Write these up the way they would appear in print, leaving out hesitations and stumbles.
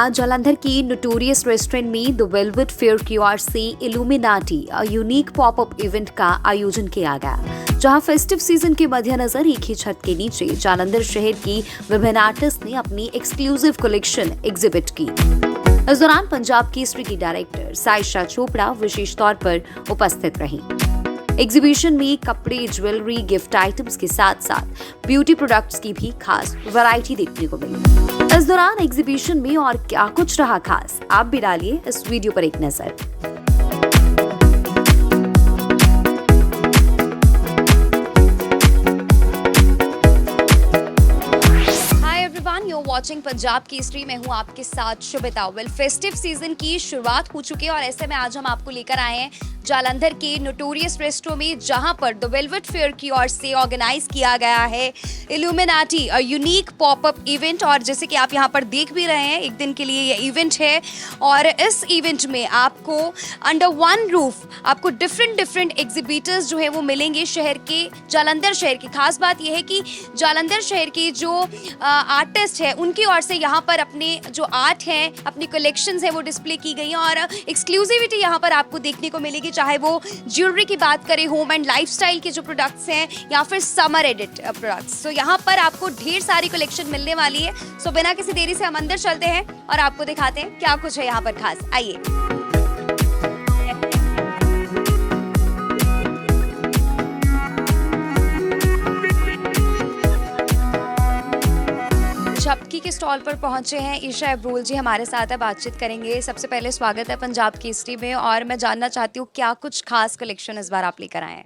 आज जालंधर की notorious restaurant में द वेलवेट फेयर की ओर से इल्यूमिनाटी यूनिक पॉपअप इवेंट का आयोजन किया गया, जहां फेस्टिव सीजन के मद्देनजर एक ही छत के नीचे जालंधर शहर की विभिन्न आर्टिस्ट ने अपनी एक्सक्लूसिव कलेक्शन एग्जिबिट की। इस दौरान पंजाब केसरी की डायरेक्टर सायशा चोपड़ा विशेष तौर पर उपस्थित रहीं। एग्जीबिशन में कपड़े, ज्वेलरी, गिफ्ट आइटम्स के साथ साथ ब्यूटी प्रोडक्ट्स की भी खास वैरायटी देखने को मिली। इस दौरान एग्जीबिशन में और क्या कुछ रहा खास, आप भी डालिए इस वीडियो पर एक नजर। वॉचिंग पंजाब केसरी में हूँ आपके साथ शुभिता। फेस्टिव सीजन की शुरुआत हो चुकी है और ऐसे में आज हम आपको लेकर आए हैं जालंधर के नोटोरियस रेस्टो में, जहां पर द वेलवेट फेयर की ओर से ऑर्गेनाइज किया गया है इल्यूमिनाटी यूनिक पॉपअप इवेंट। और जैसे कि आप यहां पर देख भी रहे हैं, एक दिन के लिए ये इवेंट है और इस इवेंट में आपको अंडर वन रूफ आपको डिफरेंट एग्जिबिटर्स जो है वो मिलेंगे शहर के, जालंधर शहर की। खास बात यह है कि जालंधर शहर के जो आर्टिस्ट है उनकी ओर से यहाँ पर अपने जो आर्ट है, अपनी कलेक्शंस है वो डिस्प्ले की गई हैं और एक्सक्लूसिविटी यहाँ पर आपको देखने को मिलेगी, चाहे वो ज्वेलरी की बात करें, होम एंड लाइफस्टाइल के जो प्रोडक्ट्स हैं या फिर समर एडिट प्रोडक्ट्स। तो यहाँ पर आपको ढेर सारी कलेक्शन मिलने वाली है। सो बिना किसी देरी से हम अंदर चलते हैं और आपको दिखाते हैं क्या कुछ है यहाँ पर खास। आइए। झपकी के स्टॉल पर पहुंचे हैं ईशा अब्रोल जी, हमारे साथ है, बातचीत करेंगे। सबसे पहले स्वागत है पंजाब केसरी में और मैं जानना चाहती हूँ क्या कुछ खास कलेक्शन इस बार आप लेकर आए हैं।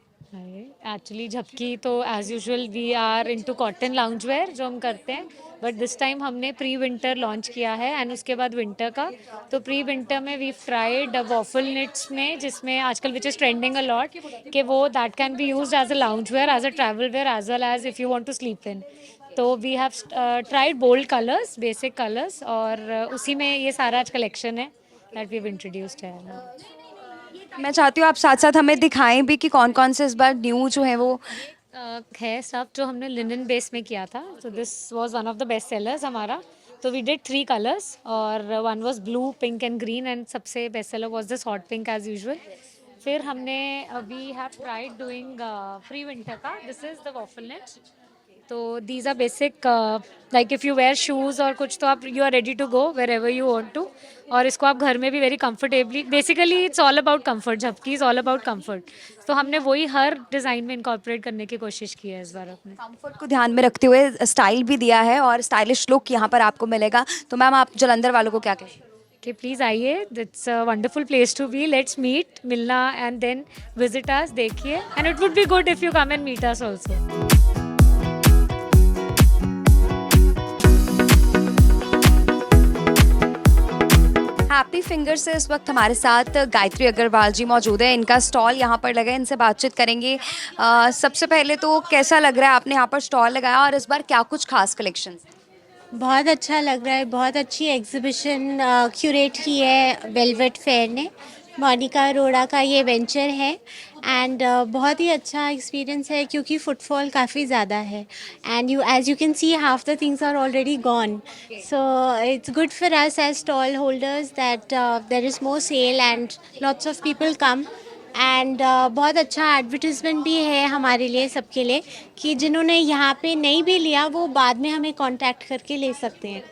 एक्चुअली झपकी तो as usual we are into cotton lounge wear जो हम करते हैं, बट दिस टाइम हमने प्री विंटर लॉन्च किया है एंड उसके बाद विंटर का। तो प्री विंटर में वी ट्राइड वॉफल निट्स में, जिसमें आजकल which is trending a lot कि वो that can be used as a lounge wear, as a travel wear, as well as if you want to sleep in. तो we have tried bold colours, basic colours, और उसी में ये सारा आज collection है दैट वी हैव इंट्रोड्यूस्ड है। मैं चाहती हूँ आप साथ साथ हमें दिखाएं भी कि कौन कौन से इस बार न्यू जो है वो है सब, जो हमने लिनन बेस में किया था। तो this was one of the best sellers हमारा। तो वी डिड 3 कलर्स और one was blue, pink and green, and सबसे best seller was this hot pink as usual. फिर हमने we have tried doing pre winter का, this is the waffle net. तो these are basic, like if you wear shoes और कुछ, तो आप you are ready to go wherever you want to, और इसको आप घर में भी very comfortably, basically it's all about comfort, झपकी इज़ ऑल अबाउट कंफर्ट। तो हमने वही हर डिज़ाइन में इनकॉर्पोरेट करने की कोशिश की है इस बार अपने। कंफर्ट को ध्यान में रखते हुए स्टाइल भी दिया है और स्टाइलिश लुक यहाँ पर आपको मिलेगा। तो मैम आप जालंधर वालों को क्या कहें कि प्लीज़ आइए, it's a wonderful place to be, let's meet, मिलना एंड देन विजिट अस, देखिए, and it would be good if you come and meet us also. Happy finger से इस वक्त हमारे साथ गायत्री अग्रवाल जी मौजूद है। इनका स्टॉल यहाँ पर लगा है, इनसे बातचीत करेंगे। सबसे पहले तो कैसा लग रहा है, आपने यहाँ पर स्टॉल लगाया और इस बार क्या कुछ खास कलेक्शन? बहुत अच्छा लग रहा है, बहुत अच्छी एग्जीबिशन क्यूरेट की है वेलवेट फेयर ने। मोनिका अरोड़ा का ये वेंचर है एंड बहुत ही अच्छा एक्सपीरियंस है क्योंकि फुटफॉल काफ़ी ज़्यादा है and you as you can see half the things are already gone. So it's good for us as stall holders that there is more sale and lots of people come and बहुत अच्छा advertisement भी है हमारे लिए, सबके लिए, कि जिन्होंने यहाँ पे नहीं भी लिया वो बाद में हमें कांटेक्ट करके ले सकते हैं।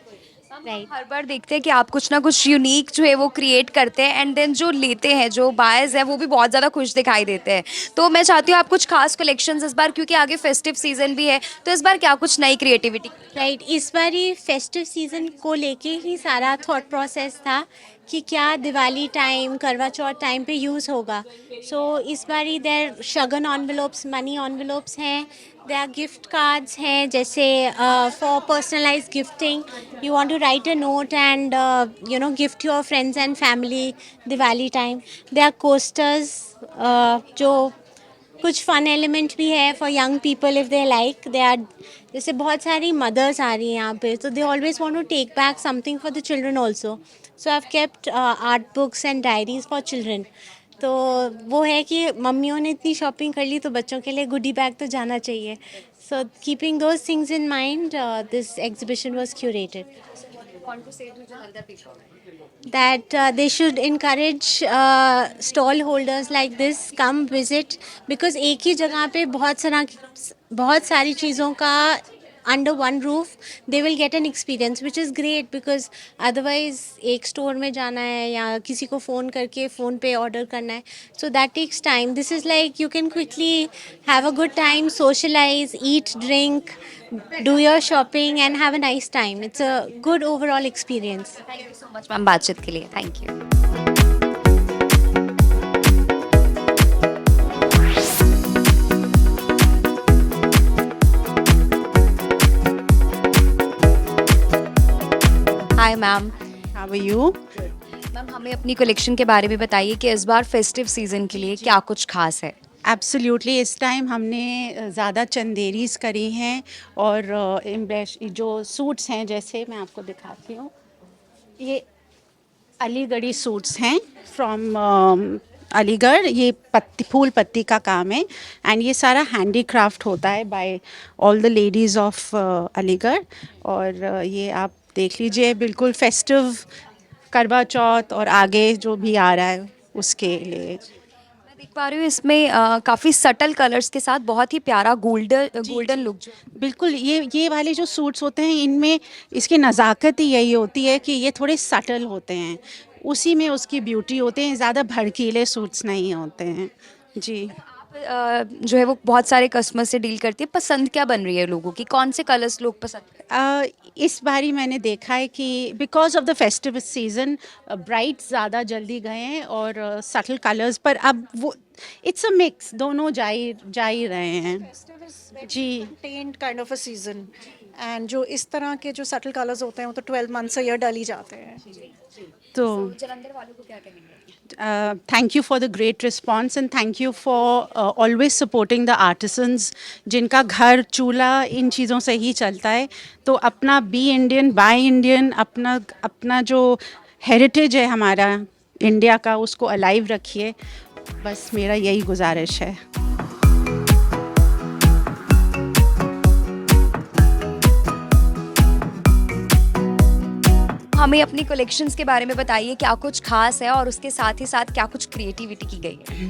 राइट, हर बार देखते हैं कि आप कुछ ना कुछ यूनिक जो है वो क्रिएट करते हैं एंड देन जो लेते हैं, जो बायर्स हैं, वो भी बहुत ज़्यादा खुश दिखाई देते हैं। तो मैं चाहती हूँ आप कुछ खास कलेक्शंस इस बार, क्योंकि आगे फेस्टिव सीजन भी है, तो इस बार क्या कुछ नई क्रिएटिविटी? राइट, इस बार ही फेस्टिव सीज़न को लेके ही सारा थॉट प्रोसेस था कि क्या दिवाली टाइम, करवा चौथ टाइम पे यूज़ होगा। सो इस बार ही there shagun envelopes, money envelopes हैं, देयर गिफ्ट कार्ड्स हैं, जैसे for personalize gifting, you want to write a note and you know gift your friends and family Diwali time. There coasters, जो कुछ फन एलिमेंट भी है for young people if they like, they are, जैसे बहुत सारी mother's आ रही हैं यहाँ पे, तो they always want to take back something for the children also. So I have kept art books and diaries for children. तो वो है कि मम्मियों ने इतनी शॉपिंग कर ली तो बच्चों के लिए गुडी बैग तो जाना चाहिए। So keeping those things in mind, this exhibition was curated. want to say to Jalandhar people? that they should encourage stall holders like this come visit because एक ही जगह पे बहुत सारी चीज़ों का under one roof they will get an experience which is great because otherwise एक store में जाना है या किसी को फ़ोन करके फ़ोन पे order करना है so that takes time. This is like you can quickly have a good time, socialize, eat, drink, do your shopping and have a nice time. It's a good overall experience. Thank you so much ma'am बातचीत के लिए. Thank you. Hi ma'am. How are you? Ma'am हमें अपनी collection के बारे में बताइए कि इस बार फेस्टिव सीजन के लिए क्या कुछ खास है. एब्सोल्युटली इस टाइम हमने ज़्यादा चंदेरीज करी हैं और जो सूट्स हैं जैसे मैं आपको दिखाती हूँ ये अलीगढ़ी सूट्स हैं फ्रॉम अलीगढ़. ये फूल पत्ती का काम है एंड ये सारा हैंडीक्राफ्ट होता है by all the ladies of Aligarh. और ये आप देख लीजिए बिल्कुल फेस्टिव करवा चौथ और आगे जो भी आ रहा है उसके लिए. मैं देख पा रही हूँ इसमें काफ़ी सटल कलर्स के साथ बहुत ही प्यारा गोल्डन लुक जो. बिल्कुल ये वाले जो सूट्स होते हैं इनमें इसकी नज़ाकत ही यही होती है कि ये थोड़े सटल होते हैं, उसी में उसकी ब्यूटी होते हैं. ज़्यादा भड़कीले सूट्स नहीं होते हैं जी. जो है वो बहुत सारे कस्टमर से डील करती है. पसंद क्या बन रही है लोगों की, कौन से कलर्स लोग पसंद करते इस बारी मैंने देखा है कि because of the festive season bright ज़्यादा जल्दी गए हैं और सटल कलर्स पर अब वो इट्स अ मिक्स दोनों जा ही रहे हैं जी. Tent kind of a season and जो इस तरह के जो सटल कलर्स होते हैं वो तो 12 मंथ्स a year डल ही जाते हैं. तो जलंधर वालों को क्या कहेंगे? Thank you for the great response and thank you for always supporting the artisans जिनका घर चूल्हा इन चीज़ों से ही चलता है. तो अपना बी इंडियन बाय इंडियन अपना जो हेरिटेज है हमारा इंडिया का उसको अलाइव रखिए. बस मेरा यही गुजारिश है. हमें अपनी कलेक्शंस के बारे में बताइए क्या कुछ खास है और उसके साथ ही साथ क्या कुछ क्रिएटिविटी की गई है.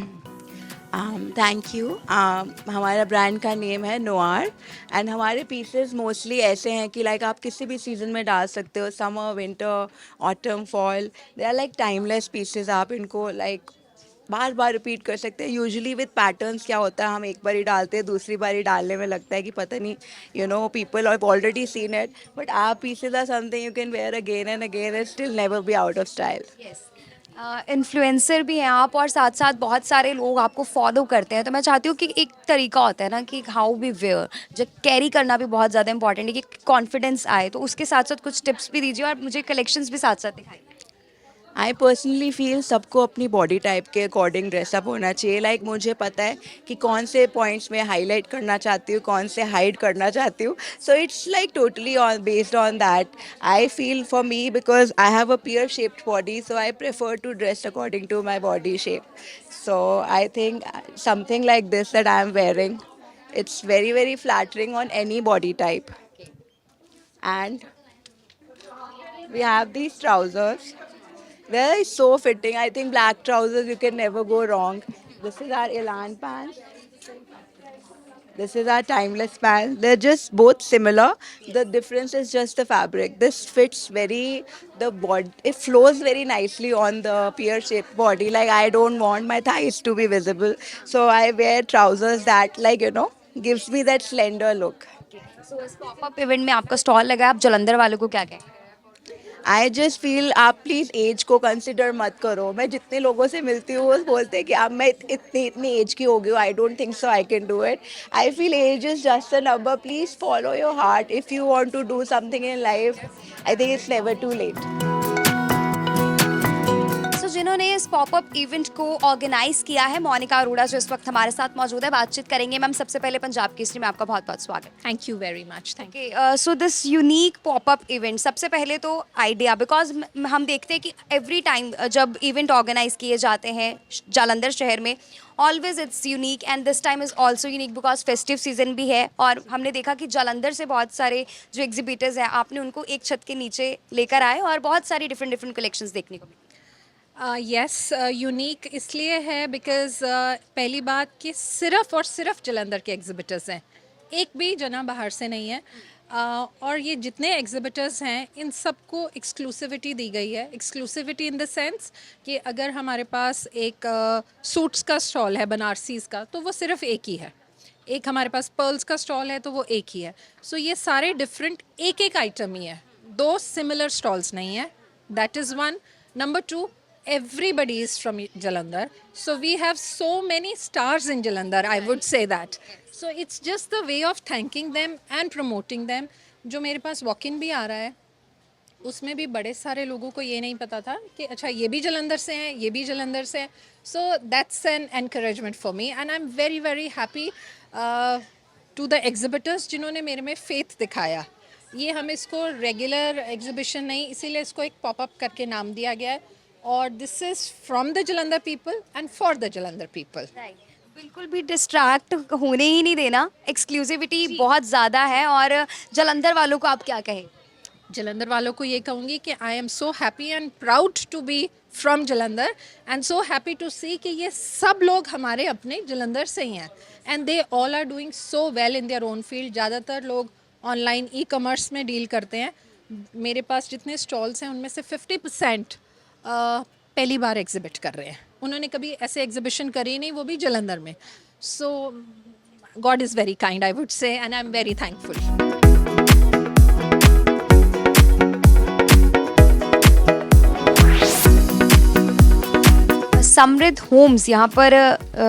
Thank you. हमारा ब्रांड का नेम है नोआर एंड हमारे पीसेस मोस्टली ऐसे हैं कि लाइक आप किसी भी सीज़न में डाल सकते हो. Summer, winter, autumn, fall, they are like timeless pieces. आप इनको लाइक बार बार रिपीट कर सकते हैं. यूजुअली विद पैटर्न्स क्या होता है हम एक बार ही डालते हैं, दूसरी बार ही डालने में लगता है कि पता नहीं people have already seen it. But our pieces are something you can wear again and again and still never be out of style. Influencer भी हैं आप और साथ साथ बहुत सारे लोग आपको फॉलो करते हैं. तो मैं चाहती हूँ कि एक तरीका होता है ना कि हाउ वी वेयर, जब कैरी करना भी बहुत ज़्यादा इंपॉर्टेंट है कि कॉन्फिडेंस आए. तो उसके साथ साथ कुछ टिप्स भी दीजिए और मुझे कलेक्शंस भी साथ साथ दिखाइए. आई पर्सनली फील सबको अपनी बॉडी टाइप के अकॉर्डिंग ड्रेसअप होना चाहिए. लाइक मुझे पता है कि कौन से पॉइंट्स में हाईलाइट करना चाहती हूँ, कौन से हाइड करना चाहती हूँ. So it's like totally based on that. I feel for me because I have a pear shaped body so I prefer to dress according to my body shape. So I think something like this that I am wearing, it's very very flattering on any body type. And we have these trousers. They're so fitting. I think black trousers you can never go wrong. This is our Elan pants. This is our timeless pants. They're just both similar. The difference is just the fabric. This fits the body. It flows very nicely on the pear-shaped body. Like I don't want my thighs to be visible, so I wear trousers that gives me that slender look. सो इस popup event में आपका stall लगा है, आप जलंधर वालों को क्या कहें? आई जस्ट फील आप प्लीज़ एज को कंसिडर मत करो. मैं जितने लोगों से मिलती हूँ वो बोलते हैं कि अब मैं इतनी एज की हो गई हूँ, I don't think so I can do it. I feel age is just a number. Please follow your heart. If you want to do something in life, I think it's never too late. जिन्होंने इस popup event को organise किया है, मोनिका अरोड़ा जो इस वक्त हमारे साथ मौजूद है, बातचीत करेंगे। मैम, सबसे पहले पंजाब केसरी में आपका बहुत बहुत स्वागत। Thank you very much. Thank you. Okay, so this unique popup event, सबसे पहले तो आइडिया, बिकॉज हम देखते हैं कि एवरी टाइम जब इवेंट ऑर्गेनाइज किए जाते हैं जालंधर शहर में, always it's unique and this time is also unique because festive season भी है। और हमने देखा कि जालंधर से बहुत सारे जो एग्जिबिटर्स हैं, आपने उनको एक छत के नीचे लेकर आए और बहुत सारी डिफरेंट डिफरेंट कलेक्शंस देखने को मिली। यस, यूनिक इसलिए है बिकॉज पहली बात कि सिर्फ और सिर्फ जलंधर के एग्जिबिटर्स हैं, एक भी जना बाहर से नहीं है। और ये जितने एग्जिबिटर्स हैं इन सबको एक्सक्लूसिविटी दी गई है। एक्सक्लूसिविटी इन द सेंस कि अगर हमारे पास एक सूट्स का स्टॉल है बनारसीज़ का, तो वो सिर्फ एक ही है। एक हमारे पास पर्ल्स का स्टॉल है तो वो एक ही है। सो ये सारे डिफरेंट एक एक आइटम ही है, दो सिमिलर स्टॉल्स नहीं है। That is one. Number two, everybody is from Jalandhar, so we have so many stars in Jalandhar, I would say that. So it's just the way of thanking them and promoting them. जो मेरे पास walk in भी आ रहा है उसमें भी बड़े सारे लोगों को ये नहीं पता था कि अच्छा ये भी जलंधर से हैं, ये भी जलंधर से हैं। So that's an encouragement for me and I am very very happy to the exhibitors जिन्होंने मेरे में फेथ दिखाया। ये हम इसको रेगुलर एग्जीबिशन नहीं, इसीलिए इसको एक पॉपअप करके नाम दिया गया है। और this is from the Jalandhar people and for the Jalandhar people. बिल्कुल भी डिस्ट्रैक्ट होने ही नहीं देना, एक्सक्लूसिविटी बहुत ज़्यादा है। और जालंधर वालों को आप क्या कहें? जलंधर वालों को ये कहूँगी कि I am so happy and proud to be from Jalandhar and so happy to see कि ये सब लोग हमारे अपने जलंधर से ही हैं and they all are doing so well in their own field. ज़्यादातर लोग ऑनलाइन ई कॉमर्स में डील करते हैं। मेरे पास जितने स्टॉल्स हैं उनमें से 50% पहली बार एग्जिबिट कर रहे हैं। उन्होंने कभी ऐसे एग्जिबिशन करी नहीं, वो भी जलंधर में। So God is very kind, I would say, and I am very thankful. Samriddh homes, यहाँ पर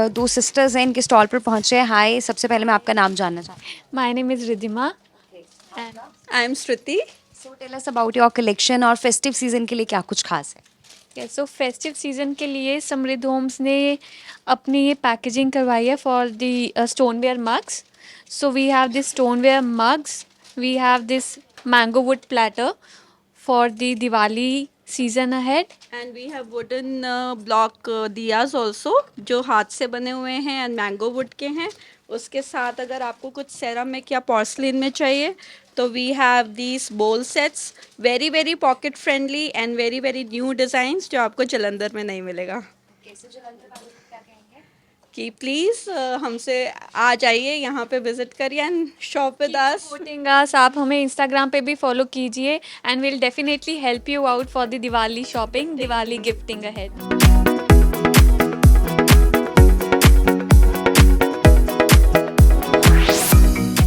दो सिस्टर्स हैं, इनके स्टॉल पर पहुँचे हैं। हाय, सबसे पहले मैं आपका नाम जानना चाहती हूँ। My name is Ridhima. I am Shruti. So tell us about your collection और फेस्टिव सीजन के लिए क्या कुछ खास है? सो फेस्टिव सीजन के लिए समृद्ध होम्स ने अपनी ये पैकेजिंग करवाई है for the stoneware mugs. So we have this stoneware mugs, we have this mango wood platter for the Diwali season ahead. And we have wooden block diyas also जो हाथ से बने हुए हैं एंड मैंगो वुड के हैं। उसके साथ अगर आपको कुछ सेरामिक या पोर्सलिन में चाहिए तो वी हैव दीज बोल sets, very very pocket friendly and very very new designs जो आपको जलंधर में नहीं मिलेगा। कि प्लीज़ हमसे आ जाइए, यहाँ पे विजिट करिए and shop with us. Supporting us, आप हमें इंस्टाग्राम पे भी फॉलो कीजिए and will definitely help you out for the Diwali shopping, Diwali gifting ahead.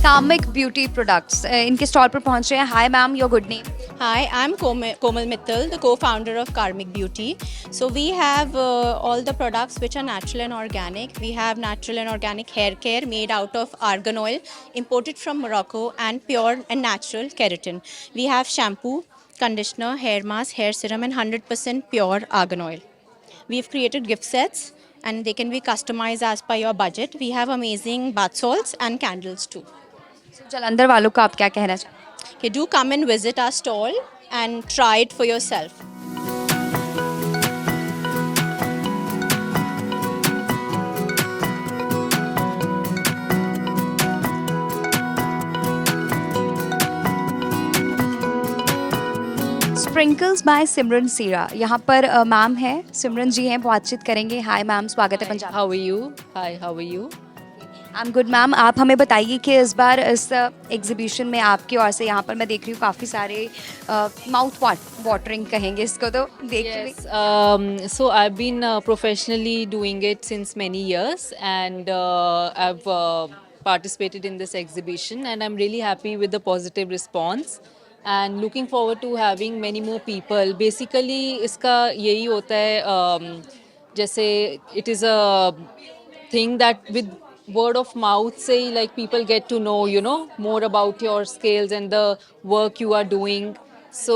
Comic beauty products, इनके स्टॉल पर पहुँचे हैं। Hi ma'am, your good name? Hi, I'm Komal Mittal, the co-founder of Karmic Beauty. So we have all the products which are natural and organic. We have natural and organic hair care made out of argan oil, imported from Morocco, and pure and natural keratin. We have shampoo, conditioner, hair mask, hair serum, and 100% pure argan oil. We've created gift sets, and they can be customized as per your budget. We have amazing bath salts and candles too. Jalandhar वालों को आप क्या कहना चाहते हैं? Okay, do come and visit our stall and try it for yourself. Sprinkles by Simran Seera, यहाँ पर ma'am है, सिमरन जी हैं, बातचीत करेंगे। हाय मैम, स्वागत है Punjab. How are you? Hi, how are you? I am good ma'am. आप हमें बताइए कि इस बार इस एग्जीबिशन में आपकी ओर से, यहाँ पर मैं देख रही हूँ काफ़ी सारे माउथ वाटरिंग कहेंगे इसको, तो देख Yes. So I've been professionally doing it since many years, and I've participated in this exhibition, and I'm really happy with the positive response, and looking forward to having many more people. Basically, इसका यही होता है, जैसे it is a thing that with word of mouth say, like, people get to know, you know, more about your skills and the work you are doing. So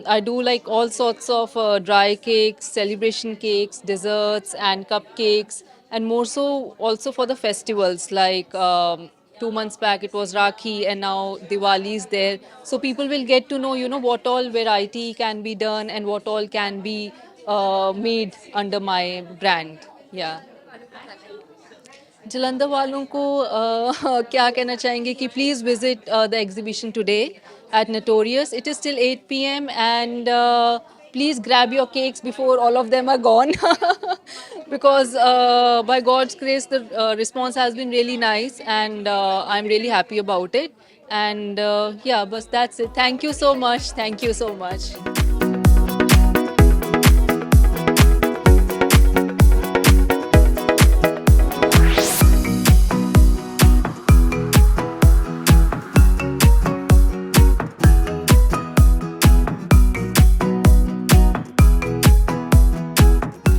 I do like all sorts of dry cakes, celebration cakes, desserts, and cupcakes, and more so also for the festivals. Like 2 months back it was Rakhi, and now Diwali is there. So people will get to know, what all variety can be done and what all can be made under my brand. Yeah. Jalandhar वालों को क्या कहना चाहेंगे कि please visit the exhibition today at notorious. It is till 8 p.m. And please grab your cakes before all of them are gone because by God's grace the response has been really nice, and I'm really happy about it. And yeah, but that's it. Thank you so much. Thank you so much.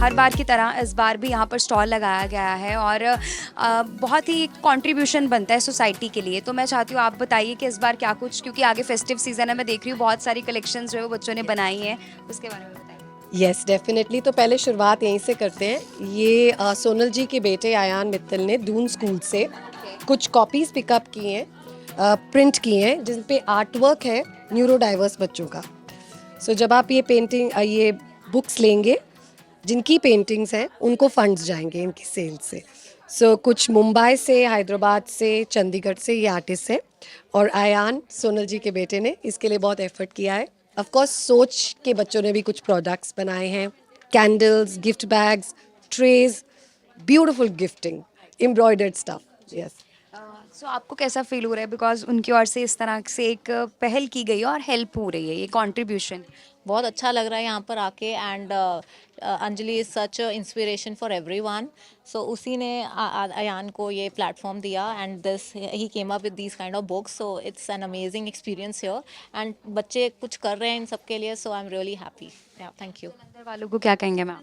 हर बार की तरह इस बार भी यहाँ पर stall लगाया गया है और बहुत ही कंट्रीब्यूशन बनता है सोसाइटी के लिए। तो मैं चाहती हूँ आप बताइए कि इस बार क्या कुछ, क्योंकि आगे फेस्टिव सीज़न है, मैं देख रही हूँ बहुत सारी कलेक्शंस जो है वो बच्चों ने बनाई हैं, उसके बारे में बताइए। Yes definitely. तो पहले शुरुआत यहीं से करते हैं। ये सोनल जी के बेटे आयान मित्तल ने दून स्कूल से कुछ कॉपीज़ पिकअप की हैं, प्रिंट की हैं, जिन पे आर्ट वर्क है न्यूरो डाइवर्स बच्चों का। सो जब आप ये बुक्स लेंगे, जिनकी पेंटिंग्स हैं उनको फंड्स जाएंगे इनकी सेल से। सो कुछ मुंबई से, हैदराबाद से, चंडीगढ़ से ये आर्टिस्ट हैं, और आयान सोनल जी के बेटे ने इसके लिए बहुत एफर्ट किया है। ऑफ कोर्स सोच के बच्चों ने भी कुछ प्रोडक्ट्स बनाए हैं, candles, gift bags, trays, beautiful gifting, embroidered stuff. Yes. So आपको कैसा फील हो रहा है, बिकॉज उनकी ओर से इस तरह से एक पहल की गई है और हेल्प हो रही है, ये कंट्रीब्यूशन बहुत अच्छा लग रहा है यहाँ पर आके। And Anjali is such inspiration for everyone. So उसी ने अयान को ये प्लेटफॉर्म दिया, and this he came up with these kind of books. So it's an amazing experience here, and बच्चे कुछ कर रहे हैं इन सब के लिए। So I am really happy. Thank you. वालों को क्या कहेंगे मैम?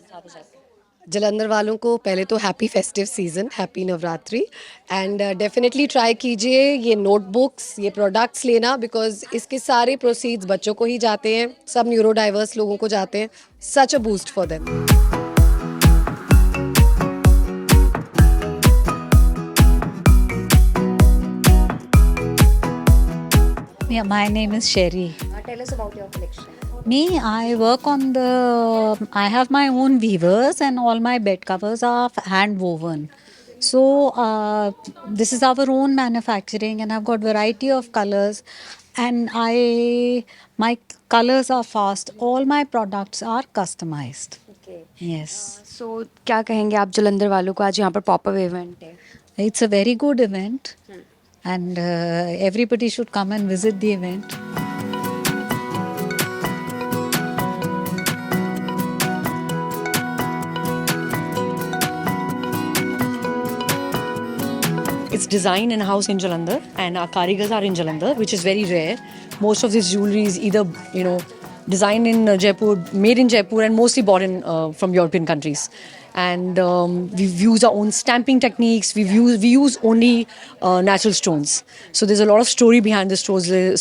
जलंधर वालों को पहले तो happy festive season, happy Navratri, and definitely try कीजिए ये नोटबुक्स, ये प्रोडक्ट्स लेना, बिकॉज इसके सारे प्रोसीड्स बच्चों को ही जाते हैं, सब न्यूरो डाइवर्स लोगों को जाते हैं। Such a boost for them. Yeah, my name is Sherry. Tell us about your collection. Me, I work on I have my own weavers, and all my bed covers are hand woven. So this is our own manufacturing, and I've got variety of colors, and my colors are fast. All my products are customized. Okay. Yes. So क्या कहेंगे आप जलंधर वालों को, आज यहाँ पर popup event है? It's a very good event, and everybody should come and visit the event. It's designed in-house in Jalandhar, and our karigars are in Jalandhar, which is very rare. Most of this jewelry is either, designed in Jaipur, made in Jaipur, and mostly bought in from European countries. And we've used our own stamping techniques. We use only natural stones. So there's a lot of story behind the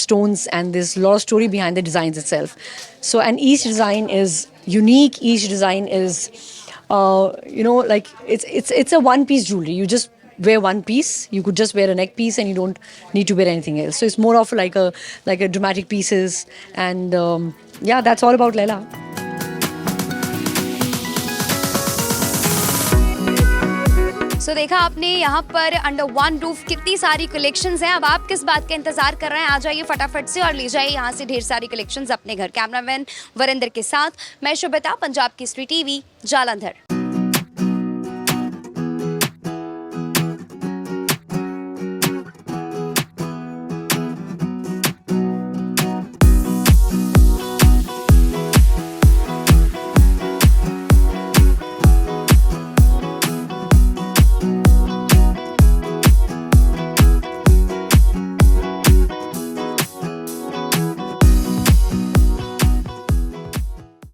stones, and there's a lot of story behind the designs itself. So, and each design is unique. Each design is, like it's a one-piece jewelry. You just wear one piece. You could just wear a neck piece, and you don't need to wear anything else. So it's more of like a dramatic pieces, and yeah, that's all about Leila. सो देखा आपने यहाँ पर under one roof कितनी सारी collections हैं। अब आप किस बात का इंतजार कर रहे हैं? आ जाइए फटाफट से और ले जाइए यहाँ से ढेर सारी कलेक्शंस अपने घर। कैमरामैन वरिंदर के साथ मैं शुभता, पंजाब केसरी टीवी, जालंधर।